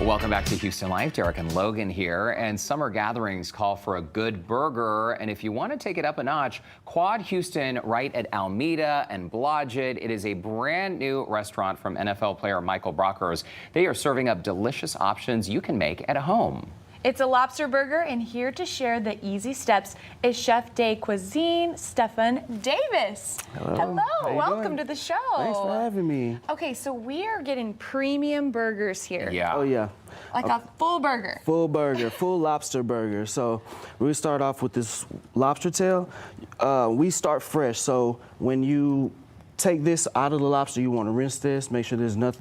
Welcome back to Houston Life. Derek and Logan here. And summer gatherings call for a good burger. And if you want to take it up a notch, Quad Houston right at Alameda and Blodgett. It is a brand new restaurant from NFL player Michael Brockers. They are serving up delicious options you can make at home. It's a lobster burger, and here to share the easy steps is Chef de Cuisine, Stefan Davis. Hello, welcome to the show. Thanks for having me. Okay, so we are getting premium burgers here. Yeah. Oh, yeah. Like a full burger. Full burger, full lobster burger. So we start off with this lobster tail. We start fresh, so when you take this out of the lobster, you want to rinse this, make sure there's no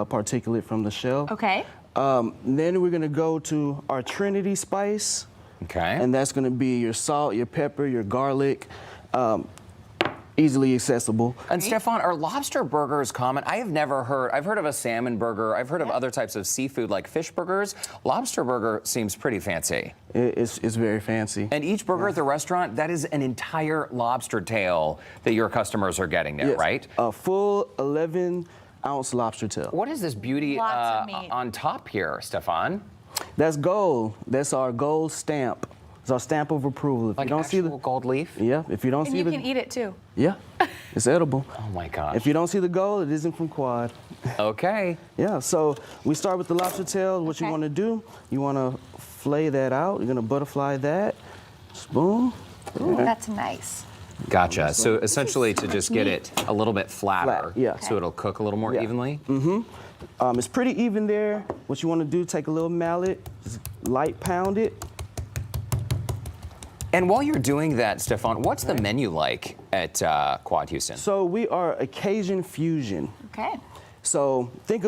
particulate from the shell. Okay. Then we're gonna go to our Trinity spice. Okay. And that's gonna be your salt, your pepper, your garlic, easily accessible. And Stefan, are lobster burgers common? I've heard of a salmon burger. I've heard of other types of seafood like fish burgers. Lobster burger seems pretty fancy. It's very fancy. And each burger at the restaurant, that is an entire lobster tail that your customers are getting there, Yes. right? A full 11-ounce lobster tail. What is this beauty Lots of meat. on top here, Stefan? That's gold. That's our gold stamp. It's our stamp of approval. If Like you don't see actual gold leaf? yeah, if you don't And see you the, can eat it too. yeah, it's edible. Oh my gosh. If you don't see the gold, it isn't from Quad. Okay. Yeah, so we start with the lobster tail. What you Okay. want to do, you want to flay that out. You're going to butterfly that. Spoon. Ooh, that's nice. Gotcha. So essentially to just get it a little bit flatter, Flat, yeah. so it'll cook a little more Yeah. evenly. It's pretty even there. What you want to do, take a little mallet, just light pound it. And while you're doing that, Stefan, what's the menu like at Quad Houston? So we are Occasion fusion. Okay. So think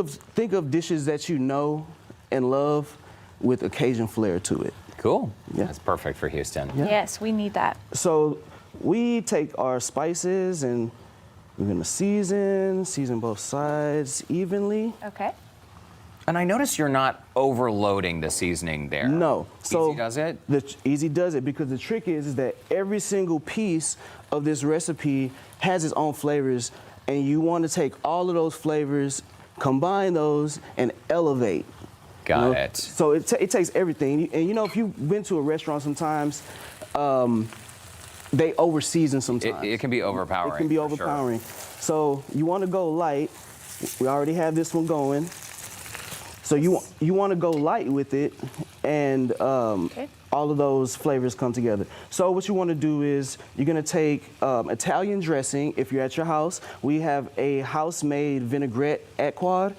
of dishes that you know and love with occasion flair to it. Cool. Yeah. That's perfect for Houston. Yeah. Yes, we need that. So we take our spices and we're gonna season both sides evenly. Okay. And I notice you're not overloading the seasoning there. No. So Easy does it? Easy does it because the trick is that every single piece of this recipe has its own flavors, and you want to take all of those flavors, combine those, and elevate. Got You know? it. So it takes everything. And you know, if you've been to a restaurant sometimes, they over season sometimes. It can be overpowering. It can be for sure. overpowering. So you want to go light. We already have this one going. So you want to go light with it, and all of those flavors come together. So what you want to do is you're going to take Italian dressing. If you're at your house, we have a house-made vinaigrette at Quad.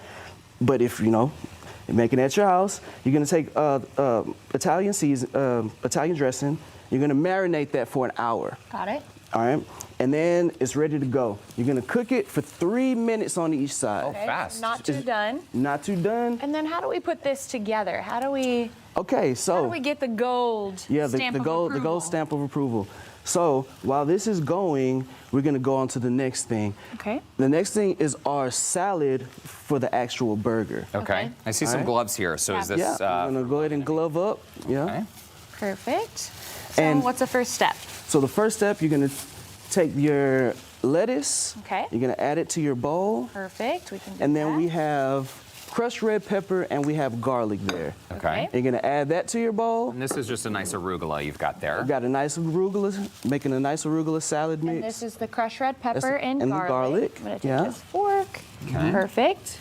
But if you're making it at your house, you're going to take Italian dressing. You're going to marinate that for an hour. Got it. All right, and then it's ready to go. You're gonna cook it for 3 minutes on each side. Oh, fast. Not too done. Not too done. And then how do we put this together? How do we Okay, get the gold stamp the of gold approval? stamp of approval. So while this is going, we're gonna go on to the next thing. Okay. The next thing is our salad for the actual burger. Okay. Okay. I see some Alright. gloves here. So is this? Yeah, I'm gonna go ahead and glove up. Yeah. Okay. Perfect. So And- what's the first step? So the first step, you're gonna take your lettuce. Okay. You're gonna add it to your bowl, Perfect. We can do and then that. we have crushed red pepper and we have garlic there. Okay. You're gonna add that to your bowl. And this is just a nice arugula you've got there. Got a nice arugula, making a nice arugula salad mix. And this is the crushed red pepper That's- and and the garlic. garlic, I'm gonna take yeah. this fork. Okay. Perfect.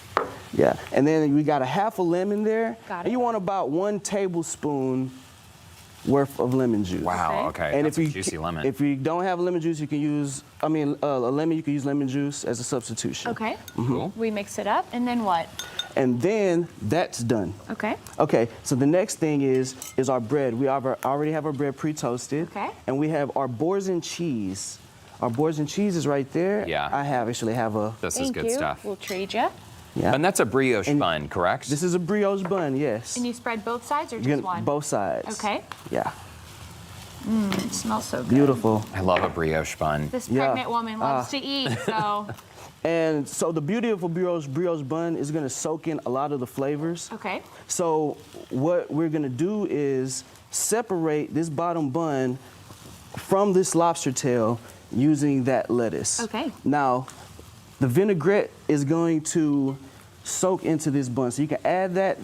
Yeah, and then we got a half a lemon there. Got And you it. want about 1 tablespoon worth of lemon juice. Wow. Okay. And That's if a you juicy lemon. if you don't have lemon juice, you can use a lemon. You can use lemon juice as a substitution. Okay. Cool. We mix it up, and then what? And then that's done. Okay. Okay, so the next thing is our bread. We already have our bread pre-toasted. Okay. And we have our boars and cheese. Our boars and cheese is right there. Yeah. I actually have a. This is Thank good you. stuff. We'll trade you. Yeah. And that's a brioche And bun, correct? This is a brioche bun, yes. And you spread both sides or You're just gonna- one? Both sides. Okay. Yeah. It smells so good. Beautiful. I love a brioche bun. This Yeah. pregnant woman loves to eat, so And so the beauty of a brioche bun is gonna soak in a lot of the flavors. okay. So what we're gonna do is separate this bottom bun from this lobster tail using that lettuce. Okay. Now, the vinaigrette is going to soak into this bun. So you can add that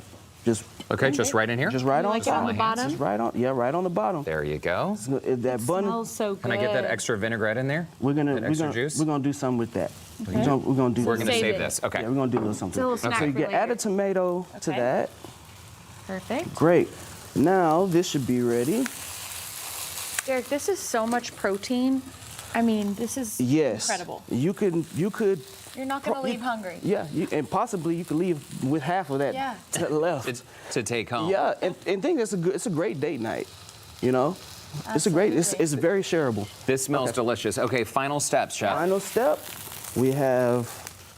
Just Okay, just right in here? Just right on like it on top. the bottom? Just right on. Yeah, right on the bottom. There you go. That bun. Smells so good. Can I get that extra vinaigrette in there? That extra juice? We're gonna do something with that. Okay. We're gonna do. We're going to Save save it. this. Okay. Yeah, we're gonna do a little something. It's a little snack So you for can add later. a tomato to Okay. that. Perfect. Great. Now this should be ready. Derek, this is so much protein. I mean, this is Yes. incredible. You could. You're not going to leave hungry. Yeah, and possibly you could leave with half of that Yeah. left. To take home. Yeah, and think it's a great date night. You know, it's Absolutely. very shareable. This smells delicious. Okay, final steps, Chef. Final step, we have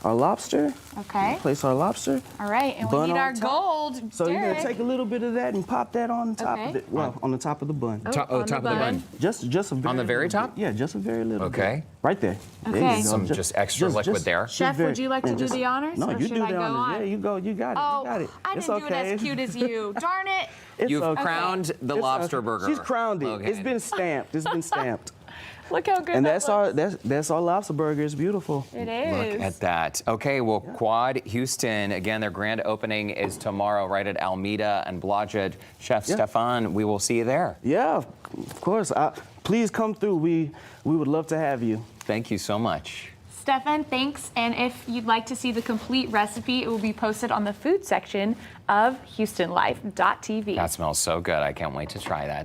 our lobster. Okay. Place our lobster. All right, and we Bun need on our top. gold. So you're Derek. gonna take a little bit of that and pop that on top of Okay. it. Well, on the top of the bun. Top on of the the bun. Just a very On the very little top? bit. Yeah, just a very little bit. Okay. Right there. There Okay. you go. Some just extra liquid there. Chef, would you like to do the honors, No, or you should do I the go honors. on? Yeah, you go. You got it. Oh, you got it. I It's didn't do it okay. as cute as you. Darn it. It's You've okay. crowned the It's lobster okay. burger. She's crowned it. It's Logan. been stamped. It's been stamped. Look how good And that looks. that's our lobster burger. It's beautiful. It is. Look at that. Okay, well, Quad Houston, again, their grand opening is tomorrow right at Almeida and Blodgett. Chef Stefan, we will see you there. Yeah, of course. Please come through. We would love to have you. Thank you so much. Stefan, thanks. And if you'd like to see the complete recipe, it will be posted on the food section of HoustonLife.tv. That smells so good. I can't wait to try that.